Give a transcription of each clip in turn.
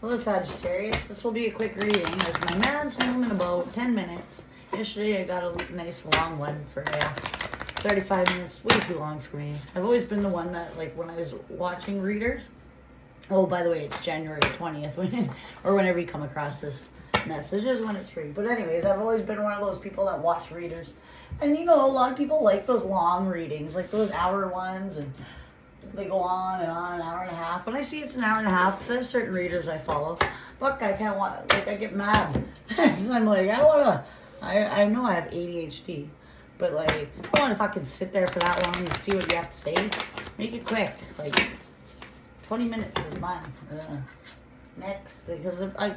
Hello, Sagittarius. This will be a quick reading as my man's home in about 10 minutes. Yesterday I got a nice long one for 35 minutes. Way too long for me. I've always been the one that, like, when I was watching readers. Oh, by the way, it's January 20th or whenever you come across this message is when it's free. But anyways, I've always been one of those people that watch readers. And you know, a lot of people like those long readings, like those hour ones, and they go on, an hour and a half. When I see it's an hour and a half, because I have certain readers I follow, look, I can't want, like, I get mad. I'm like, I don't want to, I know I have ADHD, but, like, I don't want to fucking sit there for that long and see what you have to say. Make it quick. Like, 20 minutes is mine. Next, because I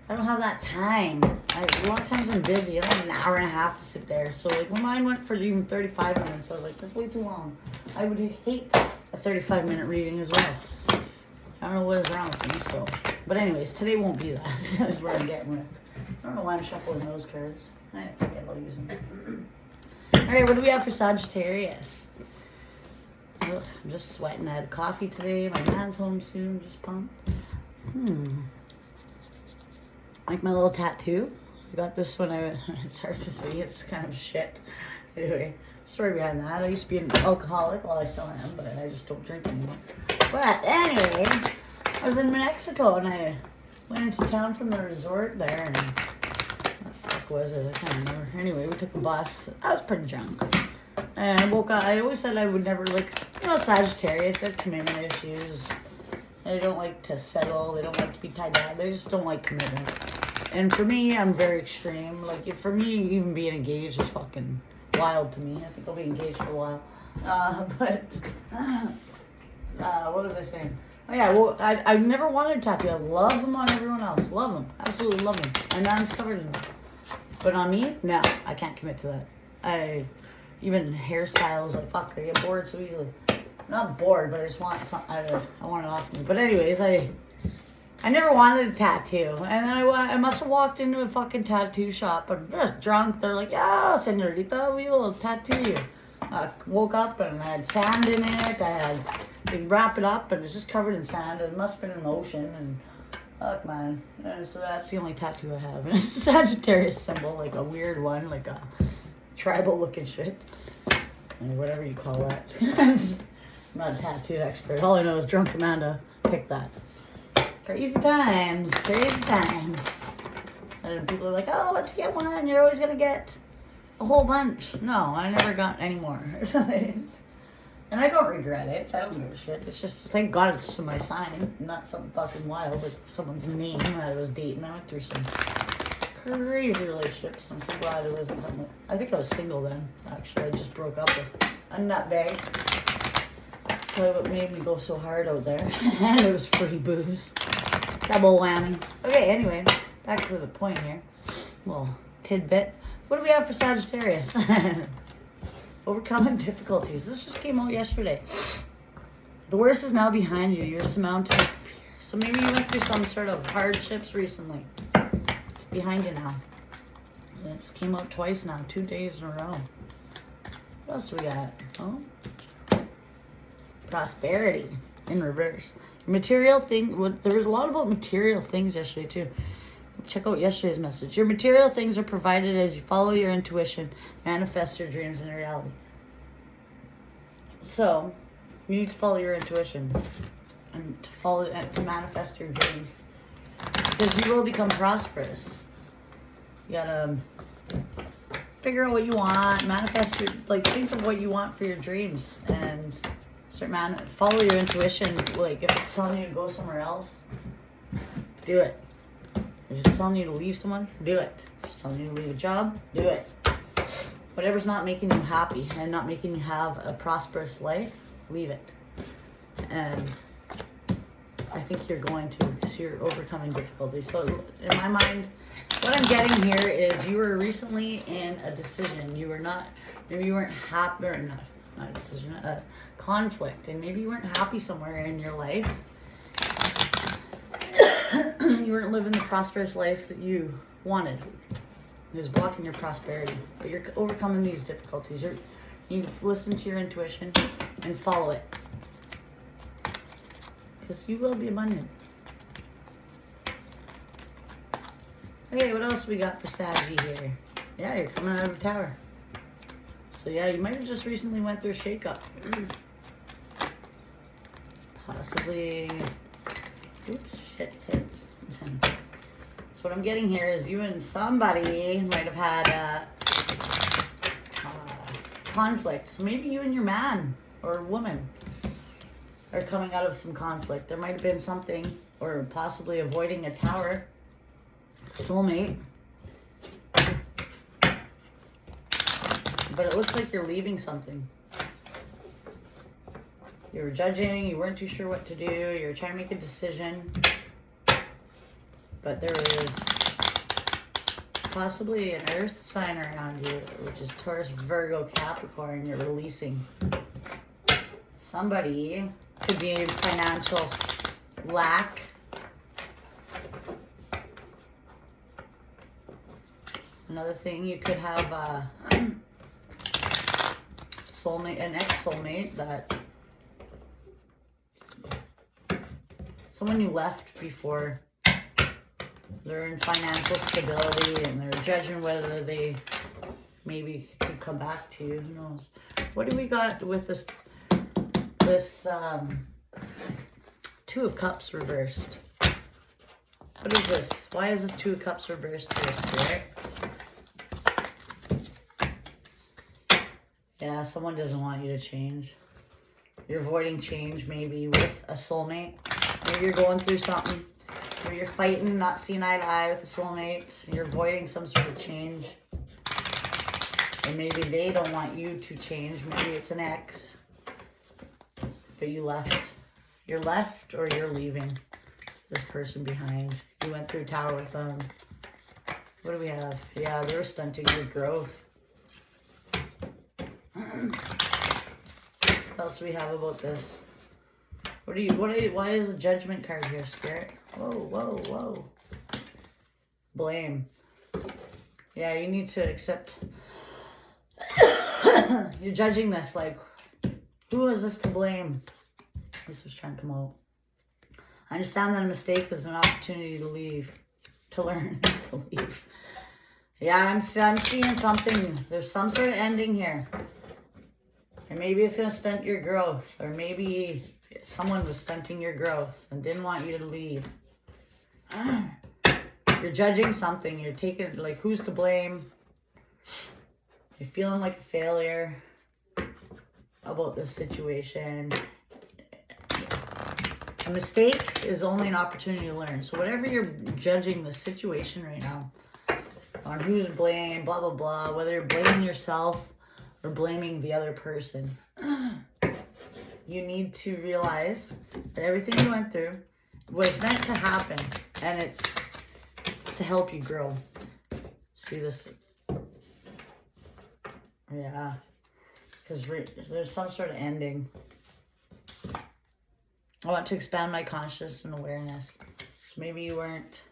don't have that time. A lot of times I'm busy. I don't have an hour and a half to sit there. So, like, when mine went for even 35 minutes, I was like, that's way too long. I would hate a 35-minute reading as well. I don't know what is wrong with me, so. But anyways, today won't be that. That's where I'm getting with. I don't know why I'm shuffling those cards. I forget I'll use them. Alright, what do we have for Sagittarius? Ugh, I'm just sweating. I had coffee today. My man's home soon. Just pumped. Like my little tattoo. I got this when it's hard to see. It's kind of shit. Anyway, story behind that. I used to be an alcoholic. Well, I still am, but I just don't drink anymore. But anyway, I was in Mexico and I went into town from the resort there. And what the fuck was it? I can't remember. Anyway, we took a bus. I was pretty drunk. And I woke up. I always said I would never, like, you know, Sagittarius, they have commitment issues. They don't like to settle. They don't like to be tied down. They just don't like commitment. And for me, I'm very extreme. Like, for me, even being engaged is fucking wild to me. I think I'll be engaged for a while. What was I saying? Oh, yeah, well, I never wanted a tattoo. I love them on everyone else. Love them. Absolutely love them. My man's covered in them. But on me, no, I can't commit to that. Even hairstyles, like, fuck, I get bored so easily. I'm not bored, but I just want something. I want it off me. But anyways, I never wanted a tattoo. And then I must have walked into a fucking tattoo shop. I'm just drunk. They're like, yeah, senorita, we will tattoo you. I woke up and I had sand in it. They wrap it up and it's just covered in sand. It must have been in the ocean. And fuck, man. So that's the only tattoo I have. And it's a Sagittarius symbol, like a weird one, like a tribal looking shit. And whatever you call that. I'm not a tattoo expert. All I know is Drunk Amanda picked that. Crazy times. Crazy times. And people are like, oh, let's get one. You're always going to get a whole bunch. No, I never got any more. And I don't regret it. I don't give a shit. It's just, thank God it's to my sign. Not something fucking wild, like someone's name that I was dating. I went through some crazy relationships. I'm so glad it wasn't something. I think I was single then, actually. I just broke up with a nutbag. Probably what made me go so hard out there. And it was free booze. Double whammy. Okay, anyway, back to the point here. Little tidbit. What do we have for Sagittarius? Overcoming difficulties. This just came out yesterday. The worst is now behind you. You're surmounting. So maybe you went through some sort of hardships recently. It's behind you now. And it's came out twice now. 2 days in a row. What else do we got? Oh. Prosperity in reverse. Material thing. There was a lot about material things yesterday too. Check out yesterday's message. Your material things are provided as you follow your intuition, manifest your dreams in reality. So, you need to follow your intuition and to manifest your dreams, because you will become prosperous. You gotta figure out what you want, manifest your, like, think of what you want for your dreams, and follow your intuition. Like, if it's telling you to go somewhere else, do it. If it's telling you to leave someone, do it. If it's telling you to leave a job, do it. Whatever's not making you happy and not making you have a prosperous life, leave it. And I think you're going to, because you're overcoming difficulties. So in my mind, what I'm getting here is you were recently in a decision. You were not, maybe you weren't happy, or not a decision, a conflict. And maybe you weren't happy somewhere in your life. You weren't living the prosperous life that you wanted. It was blocking your prosperity. But you're overcoming these difficulties. You need to listen to your intuition and follow it. Because you will be abundant. Okay, what else we got for Saggy here? Yeah, you're coming out of a tower. So yeah, you might have just recently went through a shakeup. Possibly. Oops, shit, tits. Listen. So what I'm getting here is you and somebody might have had conflict. So maybe you and your man or woman are coming out of some conflict. There might have been something, or possibly avoiding a tower. Soulmate. But it looks like you're leaving something. You were judging, you weren't too sure what to do, you were trying to make a decision. But there is possibly an earth sign around you, which is Taurus, Virgo, Capricorn. You're releasing. Somebody could be in financial lack. Another thing, you could have soulmate, an ex-soulmate that someone you left before. They're in financial stability and they're judging whether they maybe could come back to you. Who knows? What do we got with this Two of Cups reversed? What is this? Why is this Two of Cups reversed here, Spirit? Yeah, someone doesn't want you to change. You're avoiding change maybe with a soulmate. Maybe you're going through something where you're fighting, not seeing eye to eye with a soulmate. You're avoiding some sort of change. And maybe they don't want you to change. Maybe it's an ex. But you left. You're left or you're leaving this person behind. You went through a tower with them. What do we have? Yeah, they were stunting your growth. What else do we have about this? Why is a Judgment card here, Spirit? Whoa, whoa, whoa. Blame. Yeah, you need to accept. You're judging this, like, who is this to blame? This was trying to come out. I understand that a mistake is an opportunity to leave, to learn, to leave. Yeah, I'm seeing something. There's some sort of ending here. And maybe it's going to stunt your growth. Or maybe someone was stunting your growth and didn't want you to leave. You're judging something. You're taking, like, who's to blame? You're feeling like a failure about this situation. A mistake is only an opportunity to learn. So whatever you're judging the situation right now, on who's to blame, blah, blah, blah, whether you're blaming yourself or blaming the other person, you need to realize that everything you went through was meant to happen, and it's to help you grow. See this? Yeah, because there's some sort of ending. I want to expand my consciousness and awareness. So maybe you weren't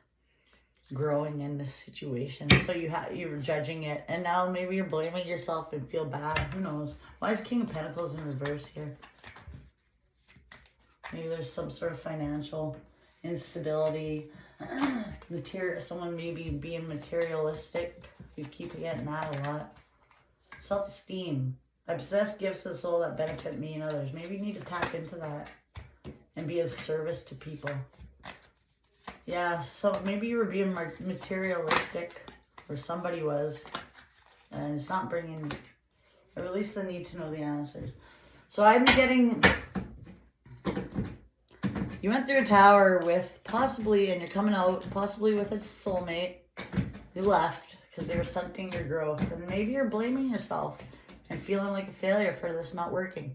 growing in this situation, so you were judging it, and now maybe you're blaming yourself and feel bad. Who knows? Why is King of Pentacles in reverse here? Maybe there's some sort of financial instability. Someone maybe being materialistic. We keep getting that a lot. Self-esteem. I possess gifts of the soul that benefit me and others. Maybe you need to tap into that and be of service to people. Yeah, so maybe you were being materialistic, or somebody was, and it's not bringing, or at least the need to know the answers. So I'm getting, you went through a tower with possibly, and you're coming out possibly with a soulmate. You left because they were stunting your growth, and maybe you're blaming yourself and feeling like a failure for this not working.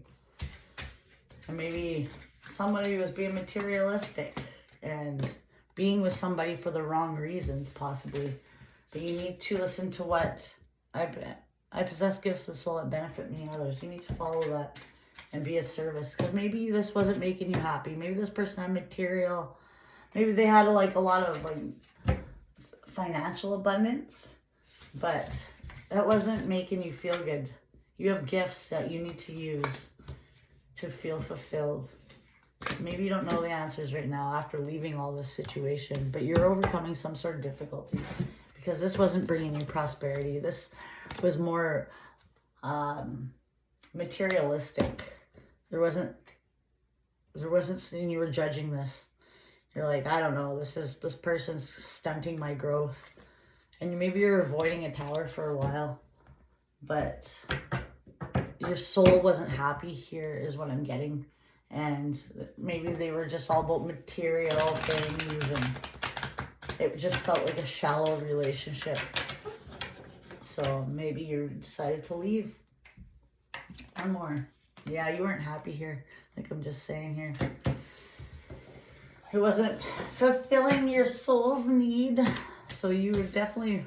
And maybe somebody was being materialistic and being with somebody for the wrong reasons, possibly. But you need to listen to what I possess gifts of soul that benefit me and others. You need to follow that and be a service. Because maybe this wasn't making you happy. Maybe this person had material. Maybe they had a lot of financial abundance. But that wasn't making you feel good. You have gifts that you need to use to feel fulfilled. Maybe you don't know the answers right now after leaving all this situation, but you're overcoming some sort of difficulty because this wasn't bringing you prosperity. This was more materialistic. There wasn't seeing you were judging this. You're like, I don't know, this person's stunting my growth. And maybe you're avoiding a tower for a while, but your soul wasn't happy here is what I'm getting. And maybe they were just all about material things and it just felt like a shallow relationship. So maybe you decided to leave. One more. Yeah, you weren't happy here. Like I'm just saying here. It wasn't fulfilling your soul's need. So you were definitely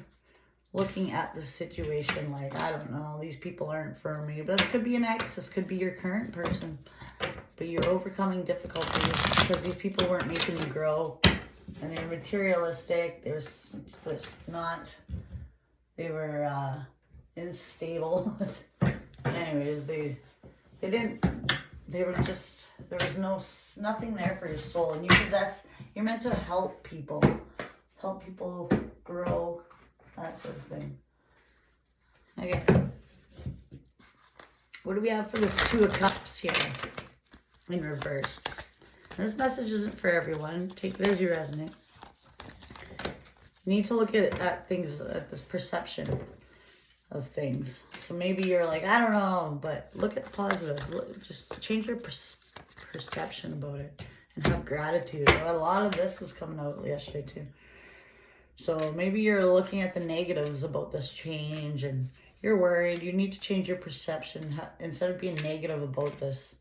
looking at the situation like, I don't know, these people aren't for me. But this could be an ex. This could be your current person. But you're overcoming difficulties because these people weren't making you grow. And they're materialistic. They were unstable. Anyways, they were just, there was nothing there for your soul. And you're meant to help people grow, that sort of thing. Okay. What do we have for this Two of Cups here in reverse? And this message isn't for everyone. Take it as you resonate. You need to look at things, at this perception of things. So maybe you're like, I don't know, but look at the positive. Just change your perception about it and have gratitude. A lot of this was coming out yesterday too. So maybe you're looking at the negatives about this change and you're worried. You need to change your perception. Instead of being negative about this,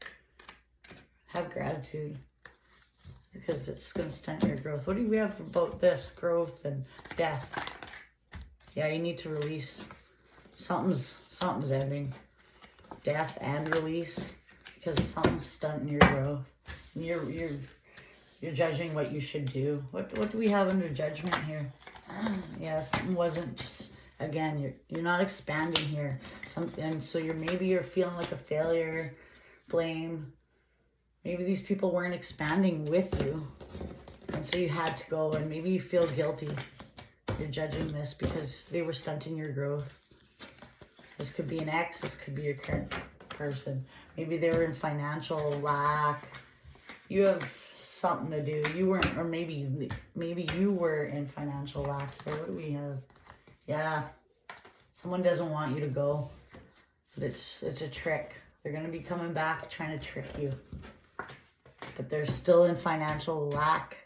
have gratitude. Because it's going to stunt your growth. What do we have about this? Growth and death. Yeah, you need to release. Something's ending. Death and release. Because something's stunting your growth. And you're judging what you should do. What do we have under judgment here? Yeah, something wasn't just, again, you're not expanding here. And so maybe you're feeling like a failure, blame. Maybe these people weren't expanding with you. And so you had to go, and maybe you feel guilty. You're judging this because they were stunting your growth. This could be an ex. This could be your current person. Maybe they were in financial lack. You have something to do. You weren't, or maybe you were in financial lack here. What do we have? Yeah. Someone doesn't want you to go. But it's a trick. They're going to be coming back trying to trick you. But they're still in financial lack.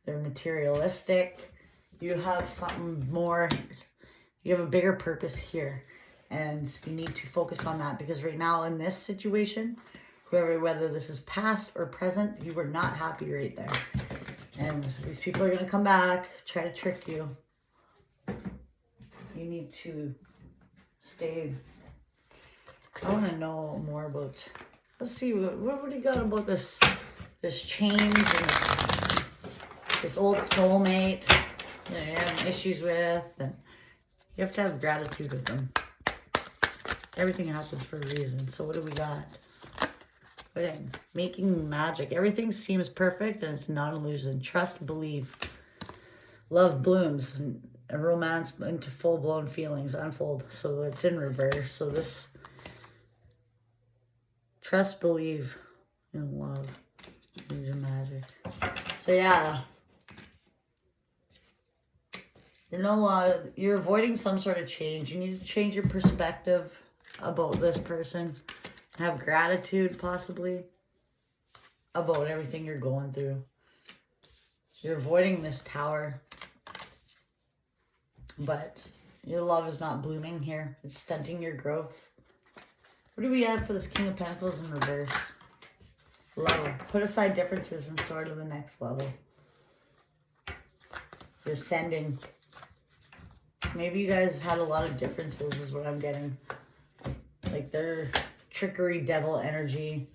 They're materialistic. You have something more. You have a bigger purpose here. And you need to focus on that. Because right now in this situation, whether this is past or present, you were not happy right there. And these people are going to come back, try to trick you. You need to stay. I want to know more about, let's see, what do you got about this change and this old soulmate you're having issues with, and you have to have gratitude with them. Everything happens for a reason. So what do we got? Okay, making magic. Everything seems perfect and it's not an illusion. Trust, believe. Love blooms and a romance into full-blown feelings unfold. So it's in reverse. So this trust, believe in love. Age of magic. So yeah. You're avoiding some sort of change. You need to change your perspective about this person. Have gratitude, possibly, about everything you're going through. You're avoiding this tower. But your love is not blooming here. It's stunting your growth. What do we have for this King of Pentacles in reverse? Love. Put aside differences and soar to the next level. You're ascending. Maybe you guys had a lot of differences is what I'm getting. Like they're trickery, devil energy.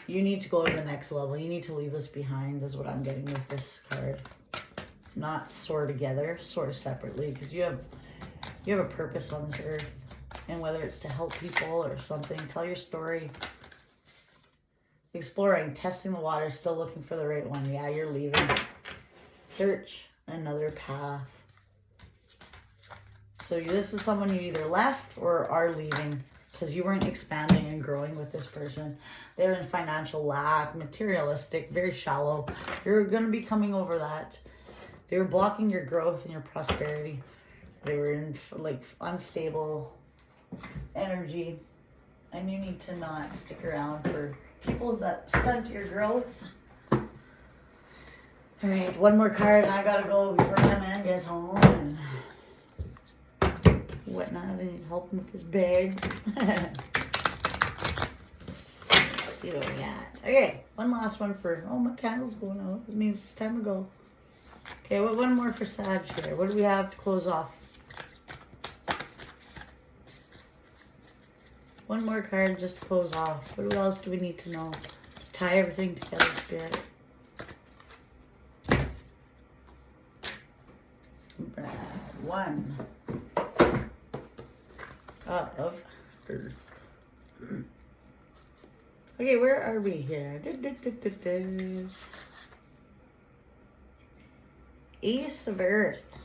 You need to go to the next level. You need to leave this behind is what I'm getting with this card. Not soar together, soar separately, because you have a purpose on this earth. And whether it's to help people or something, tell your story. Exploring, testing the water, still looking for the right one. Yeah, you're leaving. Search another path. So this is someone you either left or are leaving because you weren't expanding and growing with this person. They're in financial lack, materialistic, very shallow. You're going to be coming over that. They were blocking your growth and your prosperity. They were in like unstable energy. And you need to not stick around for people that stunt your growth. All right, one more card and I gotta go before my man gets home and whatnot and help him with his bags. Let's see what we got. Okay, one last one for, oh, my candle's going out. That means it's time to go. Okay, one more for Sag here. What do we have to close off? One more card just to close off. What else do we need to know to tie everything together, Spirit? One. Of. Okay, where are we here? Ace of Earth,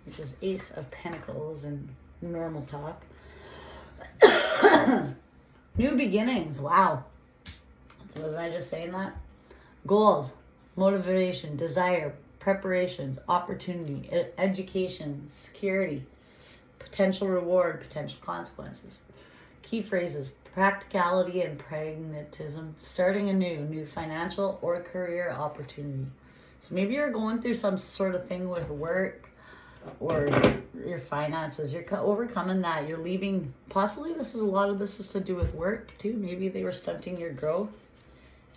which is Ace of Pentacles in normal talk. New beginnings. Wow. So wasn't I just saying that? Goals, motivation, desire, preparations, opportunity, education, security, potential reward, potential consequences. Key phrases: practicality and pragmatism, starting a new financial or career opportunity. So maybe you're going through some sort of thing with work or your finances. You're overcoming that. You're leaving. Possibly a lot of this is to do with work too. Maybe they were stunting your growth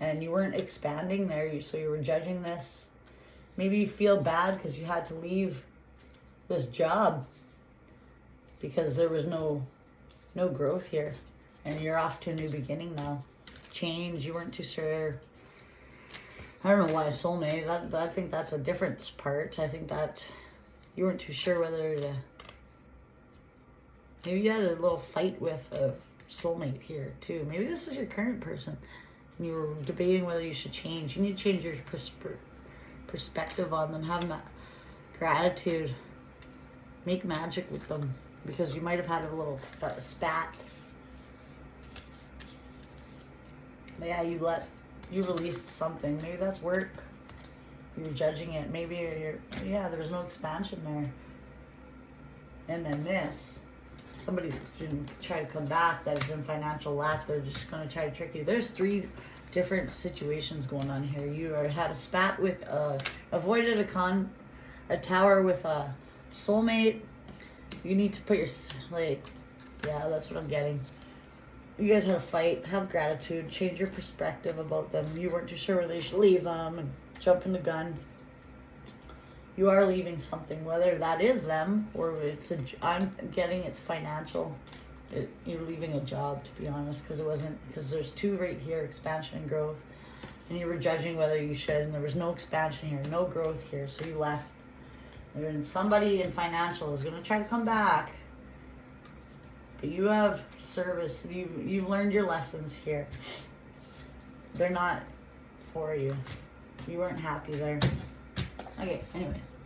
and you weren't expanding there. So you were judging this. Maybe you feel bad because you had to leave this job because there was no growth here. And you're off to a new beginning now. Change. You weren't too sure. I don't know why soulmate. I think that's a different part. I think that you weren't too sure whether to... Maybe you had a little fight with a soulmate here too. Maybe this is your current person and you were debating whether you should change. You need to change your perspective on them. Have gratitude. Make magic with them because you might have had a little spat. But yeah, you released something. Maybe that's work. You were judging it. Maybe there was no expansion there. And then somebody's going to try to come back that is in financial lack. They're just going to try to trick you. There's 3 different situations going on here. You had a spat with, avoided a tower with a soulmate. You need to put your, yeah, that's what I'm getting. You guys had a fight. Have gratitude. Change your perspective about them. You weren't too sure whether you should leave them and jump in the gun. You are leaving something, whether that is them or I'm getting it's financial. You're leaving a job, to be honest, because there's 2 right here, expansion and growth. And you were judging whether you should, and there was no expansion here, no growth here, so you left. And somebody in financial is going to try to come back. But you have service. You've learned your lessons here. They're not for you. You weren't happy there. Okay, anyways.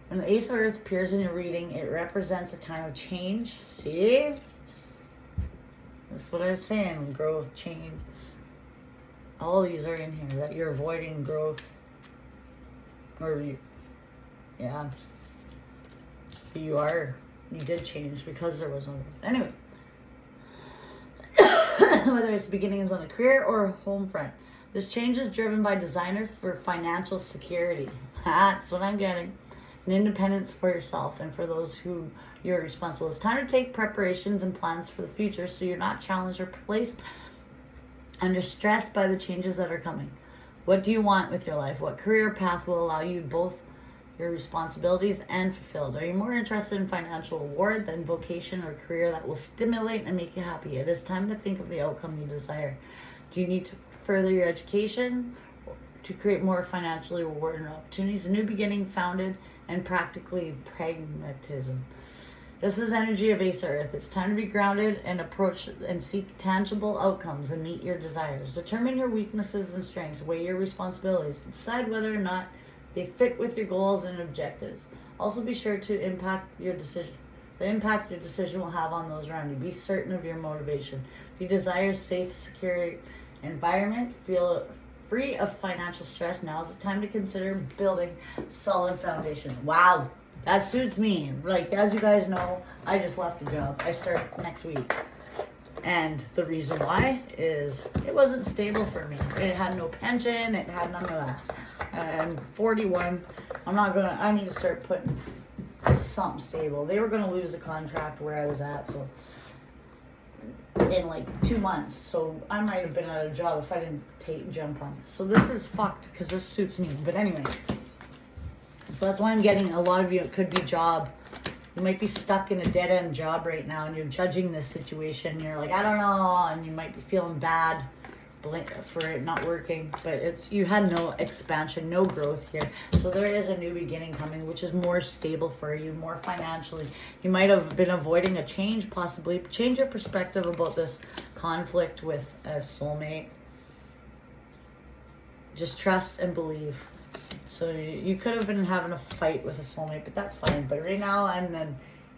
When the Ace of Earth appears in your reading, it represents a time of change. See? That's what I'm saying. Growth, change. All these are in here. That you're avoiding growth. Yeah. You did change because there was no growth. Anyway. Whether it's beginnings on the career or a home front. This change is driven by desire for financial security. That's what I'm getting. And independence for yourself and for those who you're responsible. It's time to take preparations and plans for the future so you're not challenged or placed under stress by the changes that are coming. What do you want with your life? What career path will allow you both your responsibilities and fulfilled? Are you more interested in financial reward than vocation or career that will stimulate and make you happy? It is time to think of the outcome you desire. Do you need to further your education to create more financially rewarding opportunities? A new beginning founded and practically pragmatism. This is energy of Ace of Earth. It's time to be grounded and approach and seek tangible outcomes and meet your desires. Determine your weaknesses and strengths. Weigh your responsibilities. Decide whether or not they fit with your goals and objectives. Also be sure to impact your decision. The impact your decision will have on those around you. Be certain of your motivation. If you desire a safe, secure environment, feel free of financial stress, now is the time to consider building solid foundation. Wow, that suits me. Like, as you guys know, I just left a job. I start next week. And the reason why is it wasn't stable for me. It had no pension. It had none of that. I'm 41. I need to start putting something stable. They were going to lose the contract where I was at, so in like 2 months. So I might have been out of a job if I didn't jump on it. So this is fucked because this suits me. But anyway, so that's why I'm getting a lot of you. It could be job. You might be stuck in a dead-end job right now and you're judging this situation. You're like, I don't know, and you might be feeling bad for it not working, but you had no expansion, no growth here. So there is a new beginning coming, which is more stable for you, more financially. You might have been avoiding a change, possibly. Change your perspective about this conflict with a soulmate. Just trust and believe. So you could have been having a fight with a soulmate, but that's fine. But right now,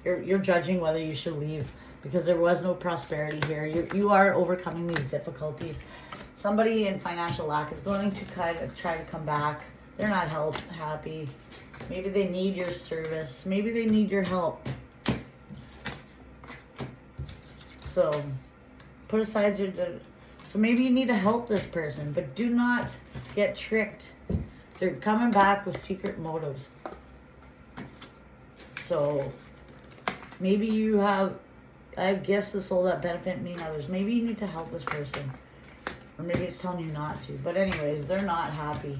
you're judging whether you should leave because there was no prosperity here. You are overcoming these difficulties. Somebody in financial lack is going to kind of try to come back. They're not happy. Maybe they need your service. Maybe they need your help. So put aside so maybe you need to help this person, but do not get tricked. They're coming back with secret motives. So maybe I have gifts to soul that benefit me and others. Maybe you need to help this person. Or maybe it's telling you not to. But anyways, they're not happy.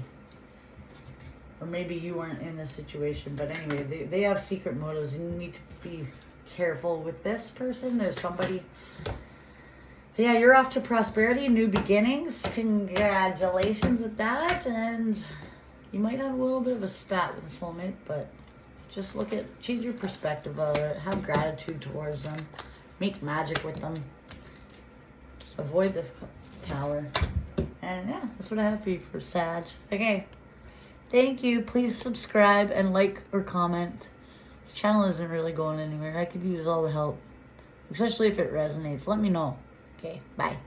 Or maybe you weren't in this situation. But anyway, they have secret motives. And you need to be careful with this person. There's somebody. Yeah, you're off to prosperity, new beginnings. Congratulations with that. And you might have a little bit of a spat with a soulmate. But just change your perspective of it. Have gratitude towards them. Make magic with them. Avoid this tower. And yeah, that's what I have for you for Sag. Okay. Thank you. Please subscribe and like or comment. This channel isn't really going anywhere. I could use all the help. Especially if it resonates. Let me know. Okay. Bye.